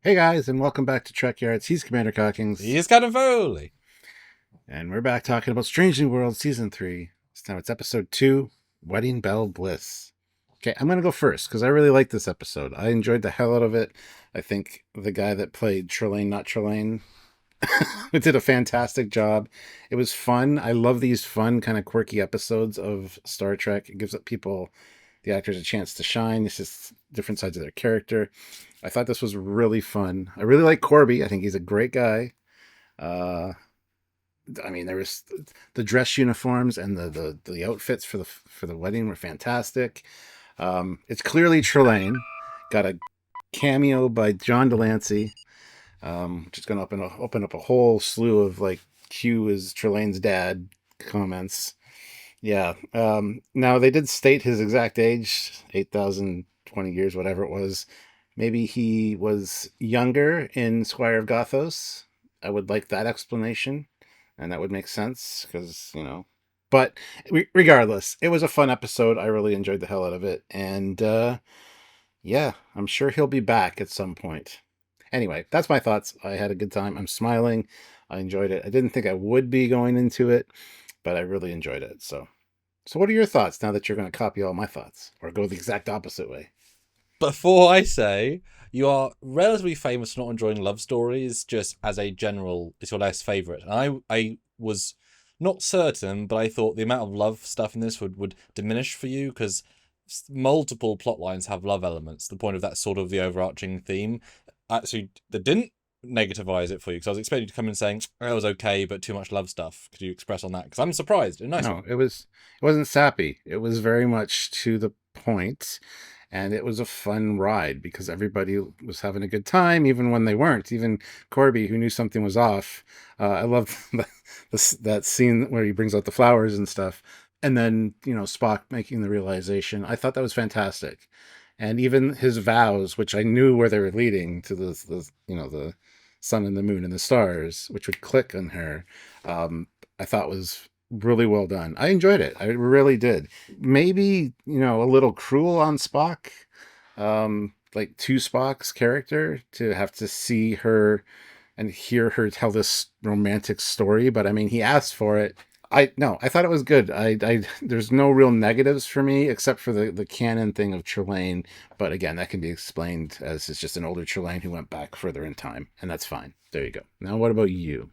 Hey guys, and welcome back to Trekyards. He's Commander Cockings, He's kind of Foley. and we're back talking about Strange New Worlds Season 3. So now it's Episode 2, Wedding Bell Bliss. Okay, I'm going to go first, because I really like this episode. I enjoyed the hell out of it. I think the guy that played Trelane, not Trelane, did a fantastic job. It was fun. I love these fun, kind of quirky episodes of Star Trek. It gives people, the actors, a chance to shine. It's just different sides of their character. I thought this was really fun. I really like Corby. I think he's a great guy. Uh, I mean, there was the dress uniforms and the outfits for the wedding were fantastic. It's clearly Trelane. Got a cameo by John Delancey, which is going to open up a whole slew of like Q is Trelane's dad comments. Yeah. Now they did state his exact age, 8,020 years, whatever it was. Maybe he was younger in Squire of Gothos. I would like that explanation, and that would make sense because, But regardless, it was a fun episode. I really enjoyed the hell out of it. And yeah, I'm sure he'll be back at some point. Anyway, that's my thoughts. I had a good time. I'm smiling. I enjoyed it. I didn't think I would be going into it, but I really enjoyed it. So what are your thoughts now that you're going to copy all my thoughts or go the exact opposite way? Before I say, you are relatively famous for not enjoying love stories, just as a general, it's your less favourite. And I was not certain, but I thought the amount of love stuff in this would diminish for you, because multiple plot lines have love elements. The point of that sort of the overarching theme. Actually, that didn't negativize it for you, because I was expecting you to come in saying, oh, it was okay, but too much love stuff. Could you express on that? Because I'm surprised. A nice No, one. it wasn't sappy. It was very much to the point, and it was a fun ride because everybody was having a good time, even when they weren't. Even Corby, who knew something was off. I loved that scene where he brings out the flowers and stuff, and then Spock making the realization. I thought that was fantastic, and even his vows, which I knew where they were leading to the sun and the moon and the stars, which would click on her. I thought was really well done. I enjoyed it. I really did. Maybe, a little cruel on Spock, like to Spock's character to have to see her and hear her tell this romantic story. But I mean, he asked for it. I thought it was good. There's no real negatives for me except for the canon thing of Trelane. But again, that can be explained as it's just an older Trelane who went back further in time, and that's fine. There you go. Now, what about you?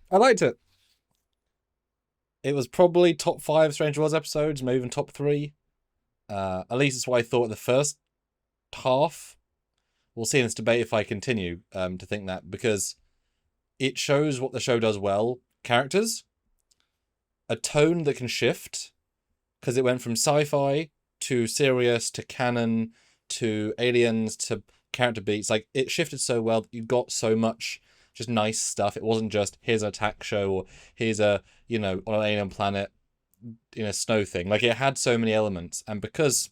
I liked it. It was probably top 5 Strange Worlds episodes, maybe even top 3. At least it's what I thought in the first half. We'll see in this debate if I continue to think that, because it shows what the show does well. Characters, a tone that can shift, because it went from sci-fi to serious to canon to aliens to character beats. Like, it shifted so well that you got so much just nice stuff. It wasn't just here's an attack show or here's a on an alien planet in a snow thing. Like, it had so many elements, and because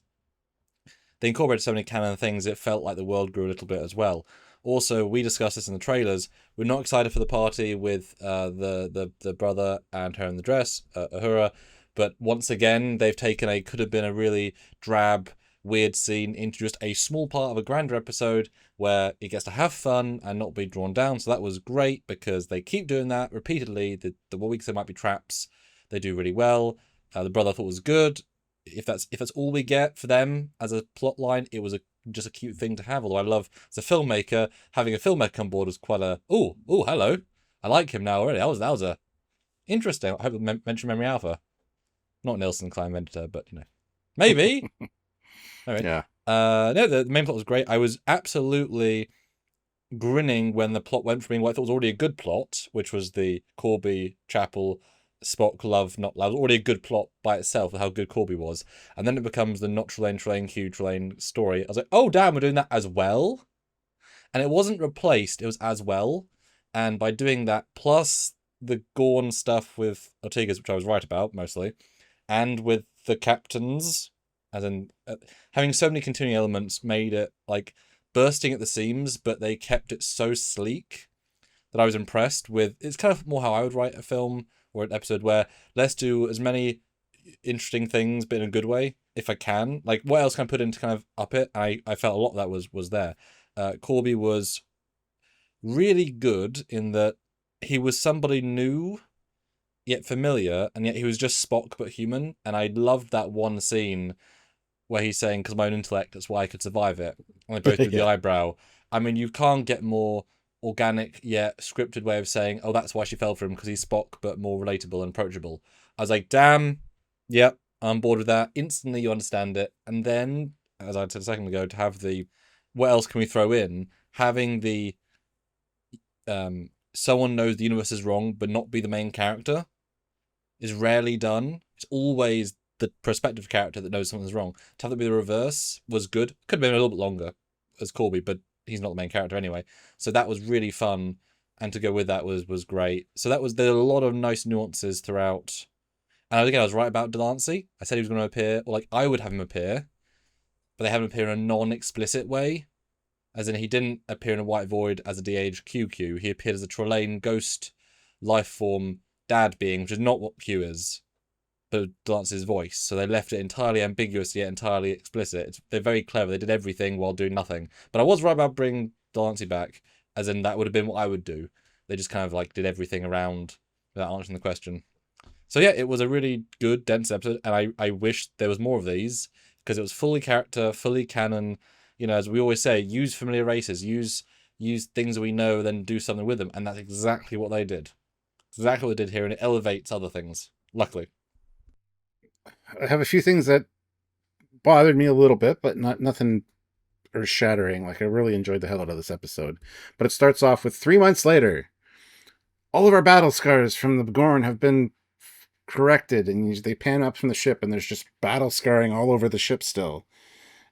they incorporated so many canon things, it felt like the world grew a little bit as well. Also, we discussed this in the trailers. We're not excited for the party with the brother and her in the dress, Uhura. But once again, they've taken could have been a really drab, weird scene into just a small part of a grander episode where it gets to have fun and not be drawn down. So that was great, because they keep doing that repeatedly. The weeks there might be traps, they do really well. The brother I thought was good. If that's all we get for them as a plot line, it was just a cute thing to have. Although I love, as a filmmaker, having a filmmaker on board was quite a hello. I like him now already. That was a interesting. I hope I mentioned Memory Alpha. Not Nilsson Klein invented her, but maybe. Anyway, Yeah. no, the main plot was great. I was absolutely grinning when the plot went from being what I thought was already a good plot, which was the Corby Chapel Spock love not love, already a good plot by itself with how good Corby was, and then it becomes the not Trelane Q Trelane story. I was like, oh damn, we're doing that as well, and it wasn't replaced; it was as well. And by doing that, plus the Gorn stuff with Ortegas, which I was right about mostly, and with the captains, as in having so many continuing elements, made it like bursting at the seams, but they kept it so sleek that I was impressed with. It's kind of more how I would write a film or an episode, where let's do as many interesting things, but in a good way, if I can. Like, what else can I put in to kind of up it? I felt a lot of that was there. Corby was really good in that he was somebody new yet familiar, and yet he was just Spock but human. And I loved that one scene where he's saying, "Because my own intellect, that's why I could survive it." And they both do the Yeah. eyebrow. I mean, you can't get more organic yet scripted way of saying, "Oh, that's why she fell for him, because he's Spock but more relatable and approachable." I was like, "Damn, yep, I'm bored with that." Instantly, you understand it, and then, as I said a second ago, to have the, what else can we throw in? Having the someone knows the universe is wrong but not be the main character is rarely done. It's always the prospective character that knows something's wrong. To have it be the reverse was good. Could have been a little bit longer as Corby, but he's not the main character anyway. So that was really fun, and to go with that was great. So there are a lot of nice nuances throughout. And again, I was right about Delancey. I said he was going to appear, or like I would have him appear, but they have him appear in a non-explicit way. As in, he didn't appear in a White Void as a de-aged QQ. He appeared as a Trelane ghost life form dad being, which is not what Q is, but Delancey's voice. So they left it entirely ambiguous yet entirely explicit. They're very clever. They did everything while doing nothing. But I was right about bringing Delancey back, as in that would have been what I would do. They just kind of like did everything around without answering the question. So yeah, it was a really good, dense episode, and I wish there was more of these, because it was fully character, fully canon. You know, as we always say, use familiar races, use things that we know, then do something with them, and that's exactly what they did. Exactly what they did here, and it elevates other things. Luckily, I have a few things that bothered me a little bit, but nothing earth shattering. Like, I really enjoyed the hell out of this episode. But it starts off with 3 months later. All of our battle scars from the Gorn have been corrected, and they pan up from the ship, and there's just battle scarring all over the ship still.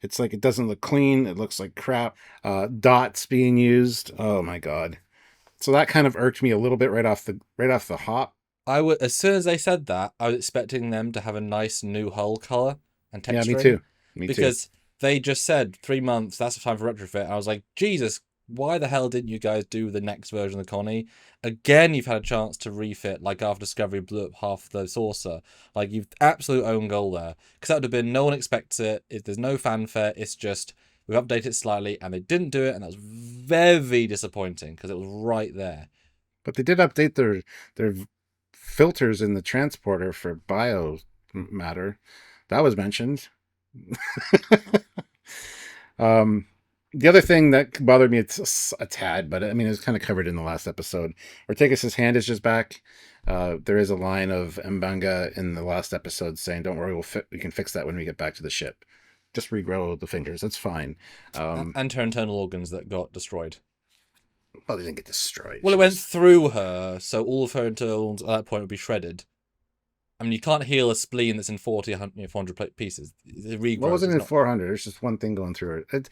It's like, it doesn't look clean. It looks like crap. Dots being used. Oh my god. So that kind of irked me a little bit right off the hop. I would, as soon as they said that, I was expecting them to have a nice new hull color and texturing. Yeah, me too. Me because too. they just said 3 months, that's the time for retrofit. I was like, Jesus, why the hell didn't you guys do the next version of the Connie? Again, you've had a chance to refit, like after Discovery blew up half the saucer. Like, you've absolute own goal there. Because that would have been, no one expects it. There's no fanfare. It's just, we've updated it slightly, and they didn't do it, and that was very disappointing, because it was right there. But they did update their filters in the transporter for bio matter. That was mentioned. The other thing that bothered me, it's a tad, but I mean, it was kind of covered in the last episode. Ortegas' hand is just back. There is a line of Mbanga in the last episode saying, "Don't worry, we can fix that when we get back to the ship. Just regrow the fingers. That's fine." And her internal organs that got destroyed. Well, they didn't get destroyed. Well, it went through her, so all of her internals at that point would be shredded. I mean, you can't heal a spleen that's in 400 pieces. It regrows. What wasn't in 400? There's just one thing going through it.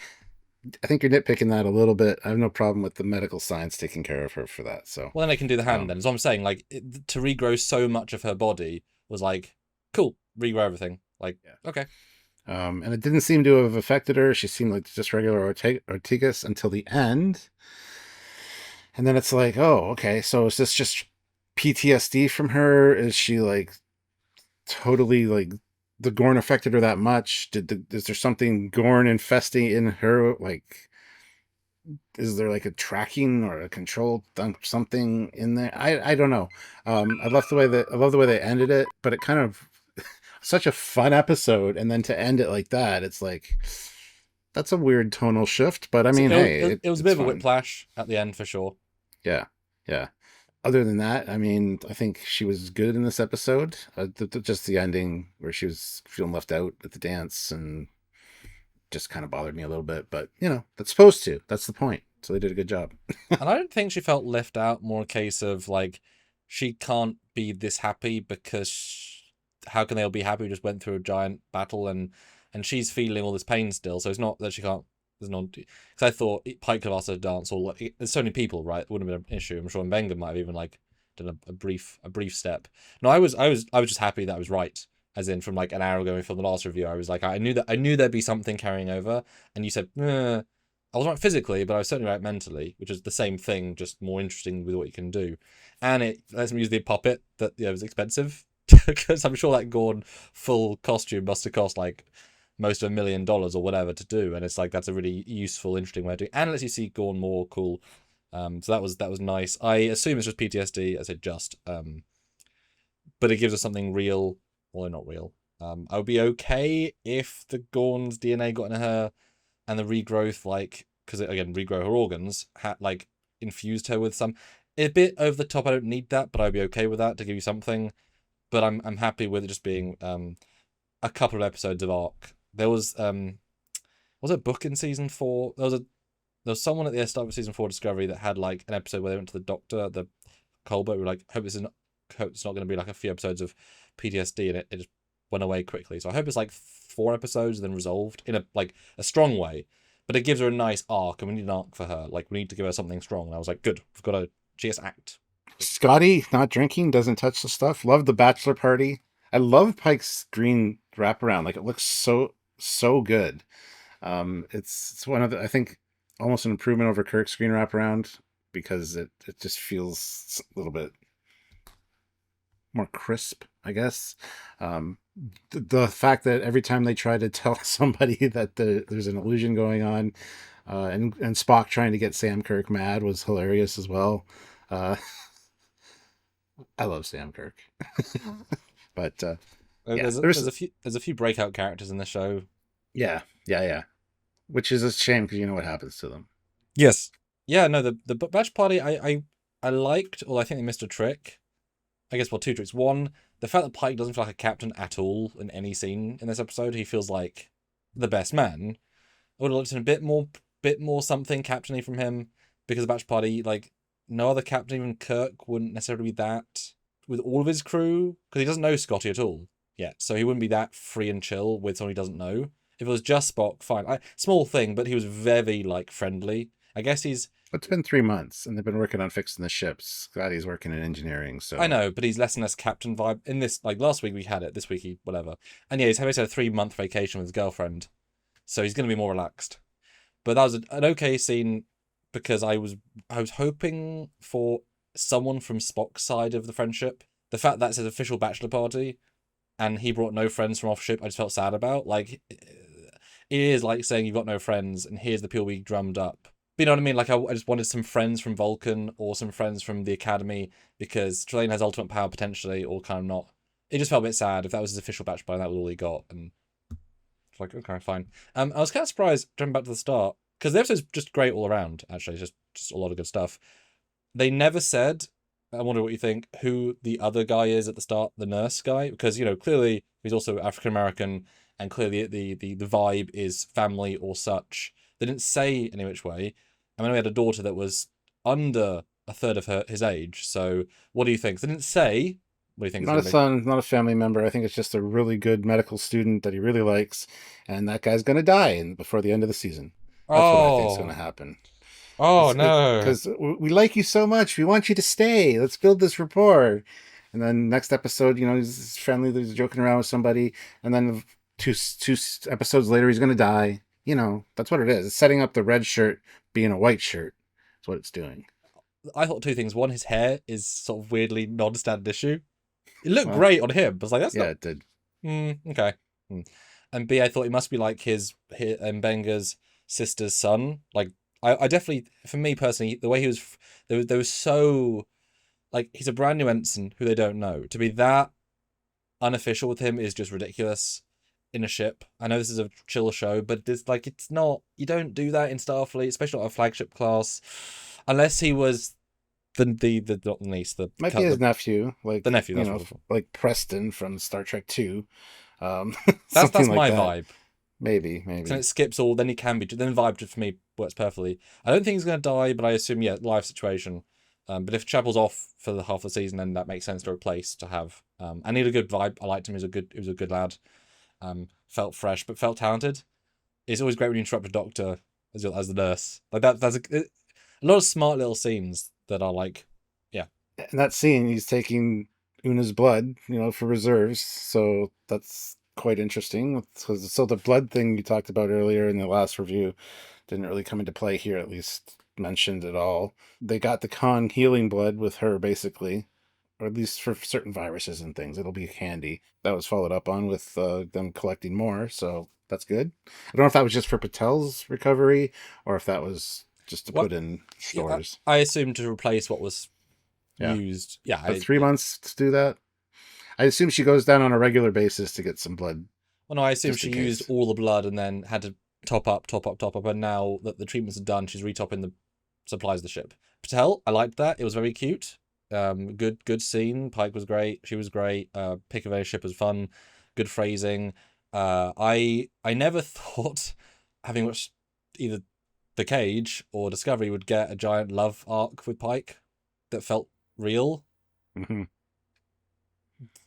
I think you're nitpicking that a little bit. I have no problem with the medical science taking care of her for that. So, well, then they can do the hand. Then, as I'm saying, like to regrow so much of her body was like, cool, regrow everything. Like, yeah. Okay. And it didn't seem to have affected her. She seemed like just regular Ortegas until the end. And then it's like, oh, okay. So is this just PTSD from her? Is she like totally like the Gorn affected her that much? Is there something Gorn infesting in her? Like, is there like a tracking or a control something in there? I don't know. I love the way they ended it, but it kind of such a fun episode, and then to end it like that, it's like, that's a weird tonal shift. But I mean, it was a bit of a whiplash at the end for sure. Yeah. Other than that, I mean, I think she was good in this episode. Just the ending where she was feeling left out at the dance and just kind of bothered me a little bit. But, you know, that's supposed to. That's the point. So they did a good job. And I don't think she felt left out. More a case of, like, she can't be this happy because how can they all be happy who just went through a giant battle and she's feeling all this pain still. So it's not that she can't. There's no, because I thought Pike could have asked her to dance, or like, there's so many people, right? It wouldn't have been an issue. I'm sure Mbenga might have even like done a brief step. No, I was just happy that I was right. As in, from like an hour ago from the last review, I was like, I knew there'd be something carrying over, and you said, I wasn't right physically, but I was certainly right mentally, which is the same thing, just more interesting with what you can do. And it lets me use the puppet that was expensive, because I'm sure that Gorn full costume must have cost like most of $1 million or whatever to do, and it's like, that's a really useful, interesting way of doing it. And it lets you see Gorn more cool So that was nice. I assume it's just PTSD. I said just, but it gives us something real. Well, not real. I would be okay if the Gorn's DNA got in her, and the regrowth, like, because again, regrow her organs, had like infused her with some. A bit over the top. I don't need that, but I'd be okay with that to give you something. But I'm happy with it just being a couple of episodes of arc. There was it book in season 4? There was someone at the start of season 4 Discovery that had like an episode where they went to the doctor, the Colbert, were like, hope it's not going to be like a few episodes of PTSD, and it just went away quickly. So I hope it's like 4 episodes then resolved in a strong way. But it gives her a nice arc, and we need an arc for her. Like, we need to give her something strong. And I was like, good, we've got a GS act. Scotty not drinking, doesn't touch the stuff. Love the bachelor party. I love Pike's green wraparound. Like, it looks so good. It's one of the, I think, almost an improvement over Kirk's green wraparound, because it just feels a little bit more crisp, I guess. The fact that every time they try to tell somebody that there's an illusion going on, and Spock trying to get Sam Kirk mad was hilarious as well. I love Sam Kirk. But yeah, there's a few breakout characters in the show. Yeah. Which is a shame, because you know what happens to them. Yes. Yeah, no, the batch party I liked, or I think they missed a trick. I guess, well, 2 tricks. One, the fact that Pike doesn't feel like a captain at all in any scene in this episode. He feels like the best man. I would have liked a bit more something captainy from him, because the batch party, like, no other captain, even Kirk, wouldn't necessarily be that with all of his crew, because he doesn't know Scotty at all yet. So he wouldn't be that free and chill with someone he doesn't know. If it was just Spock, fine. Small thing, but he was very, like, friendly. I guess he's... It's been 3 months, and they've been working on fixing the ships. Glad he's working in engineering, so... I know, but he's less and less captain vibe. In this, like, last week we had it, this week he... whatever. And yeah, he's had a 3-month vacation with his girlfriend, so he's going to be more relaxed. But that was an okay scene, because I was hoping for someone from Spock's side of the friendship. The fact that's his official bachelor party, and he brought no friends from off ship, I just felt sad about. Like, it is like saying you've got no friends, and here's the people we drummed up. But you know what I mean? Like, I just wanted some friends from Vulcan, or some friends from the Academy, because Trelane has ultimate power potentially, or kind of not. It just felt a bit sad. If that was his official batch by, that was all he got. And it's like, okay, fine. I was kind of surprised, jumping back to the start, because the episode's just great all around, actually. It's just a lot of good stuff. They never said, I wonder what you think, who the other guy is at the start, the nurse guy, because, you know, clearly he's also African American, and clearly the vibe is family or such. They didn't say any which way. I mean, we had a daughter that was under a third of his age. So what do you think? They didn't say. What do you think? Not a son, not a family member. I think it's just a really good medical student that he really likes, and that guy's going to die before the end of the season. That's what I think is going to happen. Oh, no. Because we like you so much. We want you to stay. Let's build this rapport. And then next episode, you know, he's friendly. He's joking around with somebody. And then two episodes later, he's going to die. You know, that's what it is. It's setting up the red shirt being a white shirt. That's what it's doing. I thought 2 things. One, his hair is sort of weirdly non-standard issue. It looked great on him, but I was like, that's not... Yeah, it did. Okay. And B, I thought he must be like his Mbenga's sister's son. Like, I definitely, for me personally, the way he was, there was so, like, he's a brand new ensign who they don't know. To be that unofficial with him is just ridiculous in a ship. I know this is a chill show, but it's like, it's not, you don't do that in Starfleet, especially not a flagship class, unless he was the not the niece, might be his nephew, like the nephew, that's like Preston from Star Trek 2. That's my vibe. Maybe. So it skips all, then he can be, then vibe for me works perfectly. I don't think he's going to die, but I assume, yeah, life situation. But if Chapel's off for the half of the season, then that makes sense to replace, to have. I need a good vibe. I liked him. He was a good lad. Felt fresh, but felt talented. It's always great when you interrupt a doctor as the nurse. Like that's a lot of smart little scenes that are like, yeah. In that scene, he's taking Una's blood, you know, for reserves. So that's quite interesting. So the blood thing you talked about earlier in the last review didn't really come into play here, at least mentioned at all. They got the Khan healing blood with her, basically, or at least for certain viruses and things. It'll be handy. That was followed up on with them collecting more, so that's good. I don't know if that was just for Patel's recovery, or if that was just to What? put in Yeah, stores. I assumed to replace what was Yeah. used. Yeah, But 3 months to do that? I assume she goes down on a regular basis to get some blood. well, no, I assume Just she in used case. all the blood and then had to top up, and now that the treatments are done, she's retopping the supplies of the ship. Patel, I liked that. It was very cute. Good scene. Pike was great. She was great. Pick of ownership was fun. Good phrasing. I never thought, having watched either The Cage or Discovery, would get a giant love arc with Pike that felt real. Mm-hmm.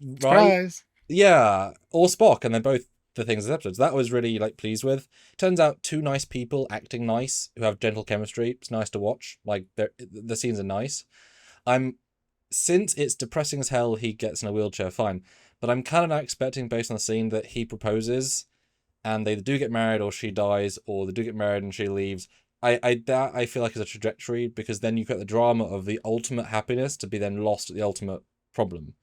Right? Surprise! Yeah, or Spock, and they're both the things in episodes. That I was really like pleased with. Turns out two nice people acting nice who have gentle chemistry. It's nice to watch. Like the scenes are nice. I'm since it's depressing as hell. He gets in a wheelchair, fine, but I'm kind of not expecting based on the scene that he proposes, and they do get married or she dies, or they do get married and she leaves. That I feel like is a trajectory because then you get the drama of the ultimate happiness to be then lost at the ultimate problem.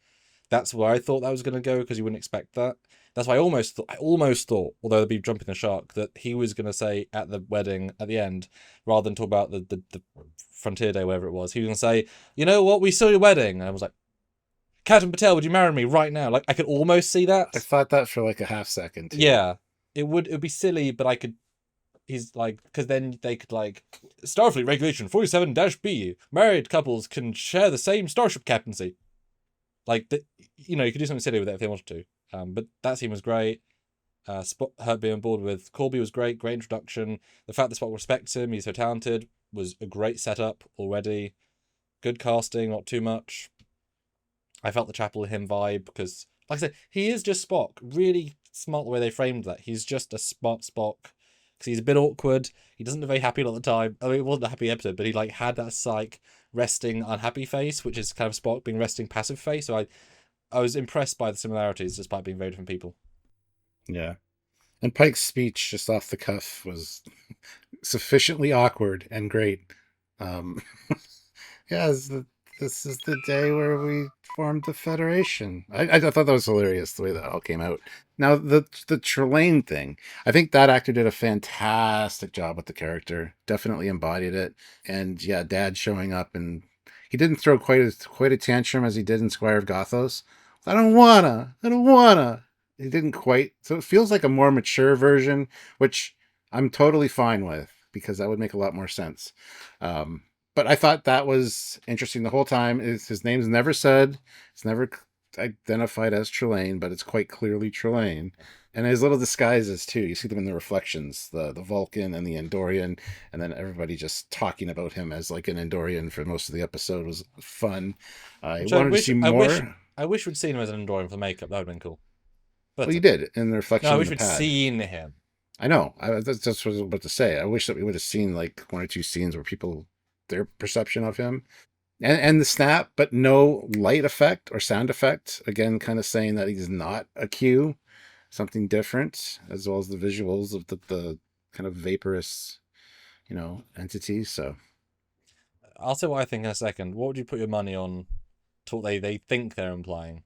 That's where I thought that was going to go because you wouldn't expect that. That's why I almost thought, although they'd be jumping the shark, that he was going to say at the wedding at the end, rather than talk about the Frontier Day, whatever it was, he was going to say, you know what, we saw your wedding. And I was like, Captain Patel, would you marry me right now? Like, I could almost see I that. thought that for like a half second too. Yeah, it would be silly, but I could. He's like, because then they could like, Starfleet Regulation 47-B, married couples can share the same starship captaincy. Like, you could do something silly with it if they wanted to. But that scene was great. Her being on board with Corby was great introduction. The fact that Spock respects him, he's so talented, was a great setup already. Good casting, not too much. I felt the Chapel and him vibe because, like I said, he is just Spock. Really smart the way they framed that. He's just a smart Spock because he's a bit awkward. He doesn't look very happy all the time. I mean, it wasn't a happy episode, but he like had that resting unhappy face, which is kind of Spock being resting passive face. So I was impressed by the similarities despite being very different people. Yeah. And Pike's speech just off the cuff was sufficiently awkward and great. Um, yeah, this is the day where we formed the Federation. I thought that was hilarious the way that all came out. Now the Trelane thing, I think that actor did a fantastic job with the character. Definitely embodied it. And yeah, Dad showing up, and he didn't throw quite a tantrum as he did in Squire of Gothos. I don't wanna. He didn't quite. So it feels like a more mature version, which I'm totally fine with because that would make a lot more sense. But I thought that was interesting the whole time. His name's never said. It's never identified as Trelane, but it's quite clearly Trelane. And his little disguises too. You see them in the reflections, the Vulcan and the Andorian, and then everybody just talking about him as like an Andorian for most of the episode was fun. I wanted to see more. I wish we'd seen him as an Andorian for makeup. That would have been cool. But Well, you did in the reflection. no, I in wish the we'd pad. seen him. I know. That's what I was about to say. I wish that we would have seen like one or two scenes where people their perception of him and the snap, but no light effect or sound effect. Again, kind of saying that he's not a Q, something different, as well as the visuals of the kind of vaporous, entity. So I'll say what I think in a second. What would you put your money on to what they think they're implying?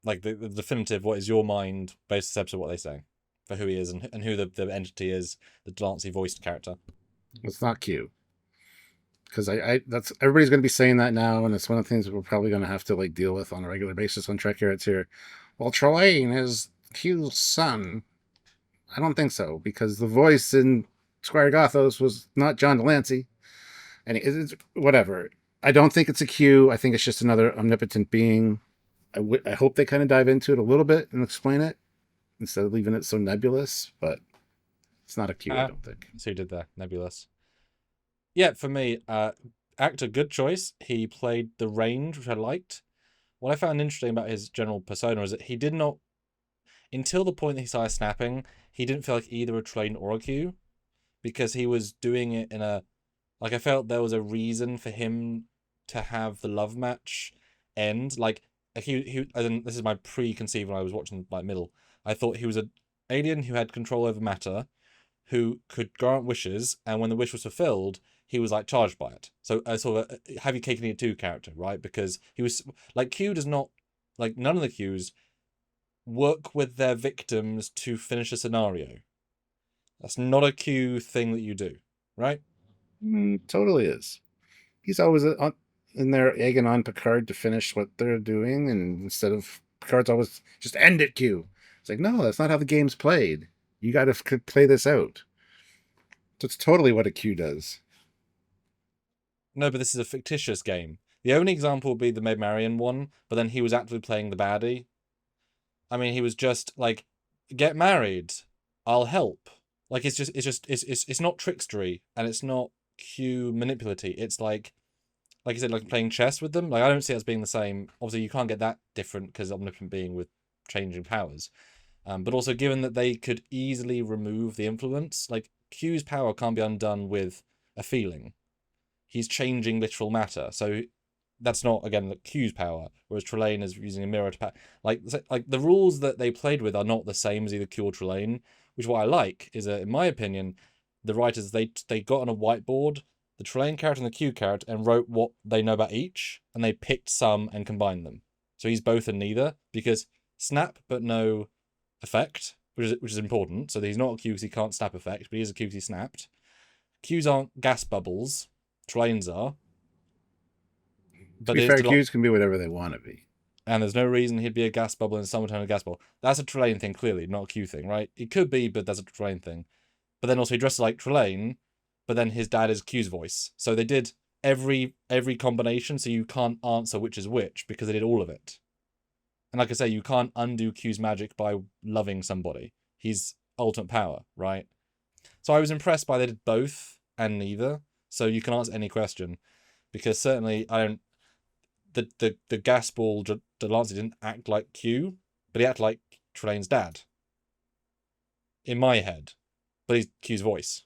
Like the definitive, what is your mind based on what they say for who he is and who the entity is, the Delancey voiced character? it's not Q. Because I that's everybody's going to be saying that now, and it's one of the things that we're probably going to have to like deal with on a regular basis on Trekyards here. Well, Trelane is Q's son. I don't think so because the voice in Squire Gothos was not John Delancey, and it's whatever. I don't think it's a Q. I think it's just another omnipotent being. I hope they kind of dive into it a little bit and explain it instead of leaving it so nebulous. But it's not a Q. I don't think. So who did that? Nebulous. Yeah, for me, actor, good choice. He played the range, which I liked. What I found interesting about his general persona is that he did not, until the point that he started snapping, he didn't feel like either a Trelane or a Q, because he was doing it in a, like I felt there was a reason for him to have the love match end. Like this is my preconceived when I was watching like middle. I thought he was an alien who had control over matter, who could grant wishes, and when the wish was fulfilled, he was like charged by it. So sort of a have you cake and eat it too character, right? Because he was like Q does not, like none of the Qs work with their victims to finish a scenario. That's not a Q thing that you do, right? Totally is. He's always in there egging on Picard to finish what they're doing, and instead of Picard's always just end it, Q. It's like, no, that's not how the game's played. You got to play this out. So it's totally what a Q does. No, but this is a fictitious game. The only example would be the Maid Marian one, but then he was actively playing the baddie. I mean, he was just like, get married, I'll help. Like it's not trickstery and it's not Q manipulative. It's like you said, like playing chess with them. Like I don't see it as being the same. Obviously, you can't get that different because omnipotent being with changing powers. But also, given that they could easily remove the influence, like Q's power can't be undone with a feeling. He's changing literal matter, so that's not again like Q's power. Whereas Trelane is using a mirror to power. Like the rules that they played with are not the same as either Q or Trelane. Which what I like is that, in my opinion, the writers they got on a whiteboard the Trelane character and the Q character and wrote what they know about each, and they picked some and combined them. So he's both and neither because snap but no effect, which is important. So he's not a Q because he can't snap effect, but he is a Q because he snapped. Qs aren't gas bubbles. Trelanes are. But to be fair, Qs can be whatever they want to be. And there's no reason he'd be a gas bubble and someone turn a gas bubble. That's a Trelane thing, clearly, not a Q thing, right? It could be, but that's a Trelane thing. But then also he dresses like Trelane, but then his dad is Q's voice. So they did every combination, so you can't answer which is which because they did all of it. And like I say, you can't undo Q's magic by loving somebody. He's ultimate power, right? So I was impressed by they did both and neither. So you can answer any question. Because certainly I don't the gas ball Delancey didn't act like Q, but he acted like Trelane's dad. In my head. But he's Q's voice.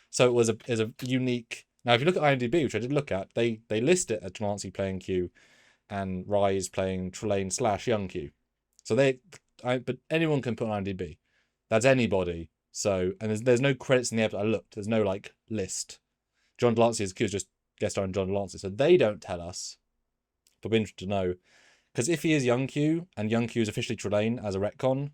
So it was a unique. Now, if you look at IMDb, which I did look at, they list it as Delancey playing Q, and Rise playing Trelane / young Q. So but anyone can put on IMDb. That's anybody. So and there's no credits in the episode. I looked. There's no like list. John Delancey as Q is just guest starring John Delancey. So they don't tell us. But we're interested to know because if he is young Q and young Q is officially Trelane as a retcon,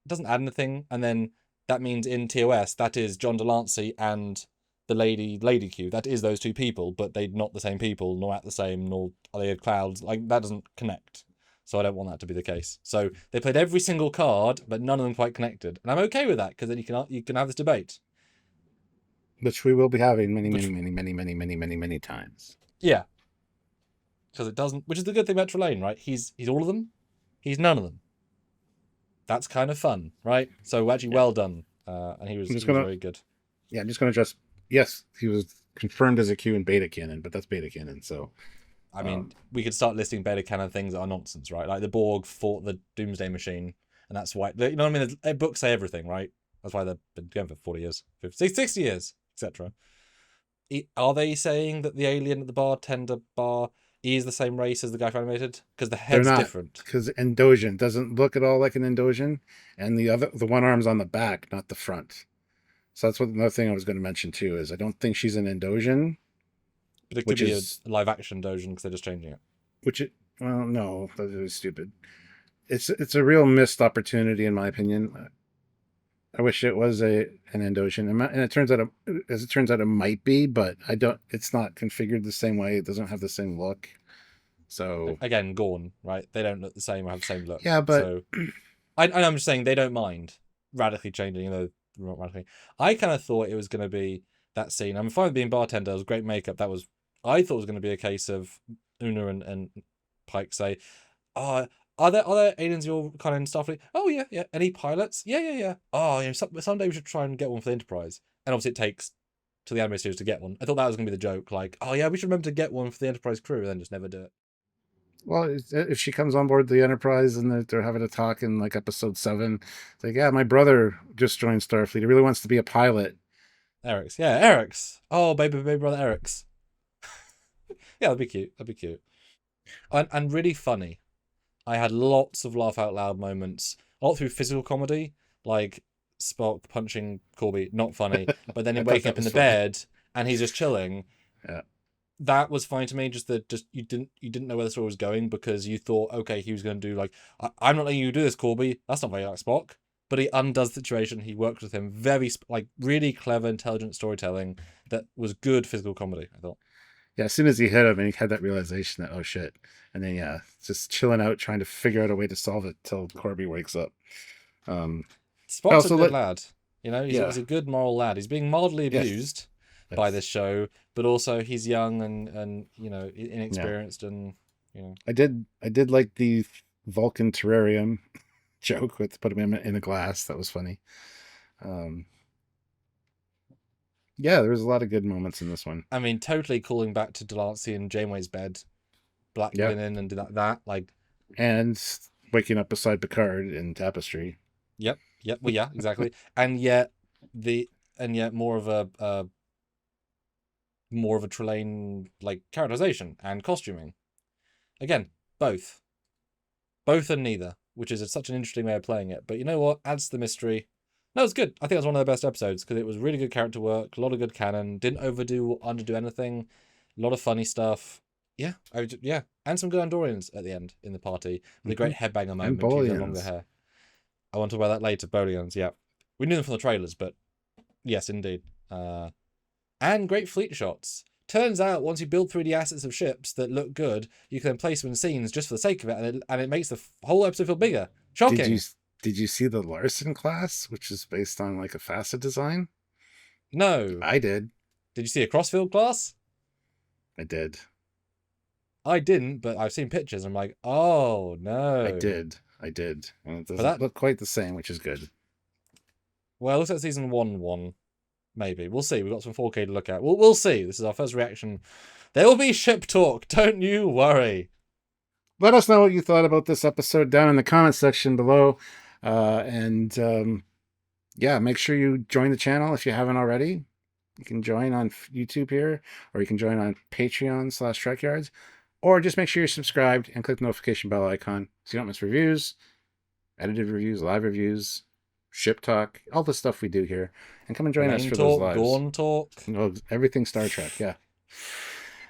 doesn't add anything, and then that means in TOS that is John Delancey and the lady Q. That is those two people, but they're not the same people, nor at the same, nor are they clouds. Like that doesn't connect. So I don't want that to be the case. So they played every single card, but none of them quite connected, and I'm okay with that because then you can have this debate, which we will be having many times. Yeah, because it doesn't. Which is the good thing about Trelane, right? He's all of them. He's none of them. That's kind of fun, right? So actually, well done. And he was very good. Yeah, I'm just going to address. Yes, he was confirmed as a Q in beta canon, but that's beta canon. So, I mean, we could start listing beta canon things that are nonsense, right? Like the Borg fought the Doomsday Machine, and that's why you know what I mean. Books say everything, right? That's why they've been going for 40 years, 50, 60 years, etc. Are they saying that the alien at the bartender bar is the same race as the guy from Animated? Because the head's different. Because Andorian doesn't look at all like an Andorian, and the one arm's on the back, not the front. So that's another thing I was going to mention too is I don't think she's an Andorian. But it could be a live action Dojin because they're just changing it. Well, no, that was stupid. It's a real missed opportunity in my opinion. I wish it was an Andorian, and it turns out it might be, but I don't. It's not configured the same way. It doesn't have the same look. So again, Gorn, right? They don't look the same or have the same look. Yeah, but so, I'm just saying they don't mind radically changing, though not radically. I kind of thought it was going to be that scene. I'm fine with being bartender. It was great makeup. I thought it was going to be a case of Una and Pike say, "Oh, are there aliens you're kind of in Starfleet? Oh yeah. Any pilots? Yeah. Oh, someday we should try and get one for the Enterprise." And obviously it takes to the anime series to get one. I thought that was going to be the joke, like, "Oh yeah, we should remember to get one for the Enterprise crew," and then just never do it. Well, if she comes on board the Enterprise and they're having a talk in like episode 7, it's like, yeah, my brother just joined Starfleet. He really wants to be a pilot. Eric's. Oh, baby brother Eric's. Yeah, that'd be cute. And really funny. I had lots of laugh out loud moments, all through physical comedy, like Spock punching Corby, not funny, but then him waking up in the bed and he's just chilling. Yeah. That was fine to me. Just you didn't know where the story was going because you thought, okay, he was going to do like, I'm not letting you do this, Corby. That's not very like Spock. but he undoes the situation. He works with him really clever, intelligent storytelling that was good physical comedy, I thought. Yeah, as soon as he hit him and he had that realization that, oh shit. And then, yeah, just chilling out, trying to figure out a way to solve it till Corby wakes up. Spock's a good lad. He's a good moral lad. He's being mildly abused by this show, but also he's young and inexperienced and I did like the Vulcan terrarium joke with putting him in a glass. That was funny. Yeah, there was a lot of good moments in this one. I mean, totally calling back to Delancey and Janeway's bed, black linen and that and waking up beside Picard in Tapestry. Yep. Well, yeah, exactly. and yet more of a Trelane characterization and costuming. Again, both and neither, which is such an interesting way of playing it. But you know what? Adds to the mystery. No, it's good. I think it was one of the best episodes because it was really good character work, a lot of good canon, didn't overdo or underdo anything, a lot of funny stuff. Yeah, and some good Andorians at the end in the party with a great headbanger moment. And longer hair. I want to wear that later. Bolians, yeah. We knew them from the trailers, but yes, indeed. And great fleet shots. Turns out, once you build 3D assets of ships that look good, you can then place them in scenes just for the sake of it, and it makes the whole episode feel bigger. Shocking. Did you see the Larson class, which is based on a facet design? No. I did. Did you see a Crossfield class? I did. I didn't, but I've seen pictures. I'm like, oh no. I did. And it doesn't look quite the same, which is good. Well, it looks like season 1. Maybe. We'll see. We've got some 4K to look at. We'll see. This is our first reaction. There will be ship talk. Don't you worry. Let us know what you thought about this episode down in the comment section below. Make sure you join the channel if you haven't already. You can join on YouTube here, or you can join on Patreon/Trekyards, or just make sure you're subscribed and click the notification bell icon so you don't miss reviews, edited reviews, live reviews, ship talk, all the stuff we do here. And come and join us for those lives. Gorn talk. Everything Star Trek, yeah.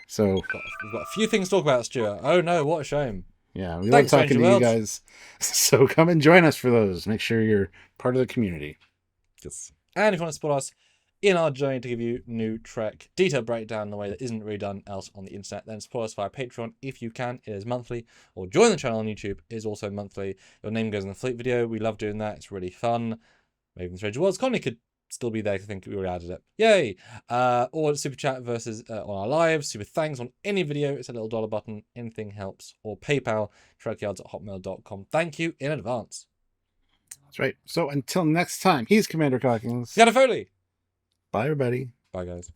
So we've got a few things to talk about, Stuart. Oh no, what a shame. Yeah, we love talking to you guys. So come and join us for those. Make sure you're part of the community. Yes. And if you want to support us in our journey to give you new Trek detailed breakdown in a way that isn't really done else on the internet, then support us via Patreon if you can. It is monthly. Or join the channel on YouTube. It is also monthly. Your name goes in the fleet video. We love doing that. It's really fun. Maybe the Stranger Worlds Colony could still be there. I think we already added it. Yay! Or super chat versus on our lives. Super thanks on any video. It's a little dollar button. Anything helps. Or PayPal. Trekyards@hotmail.com. Thank you in advance. That's right. So until next time, he's Commander Cockings. Got a Foley. Bye, everybody. Bye, guys.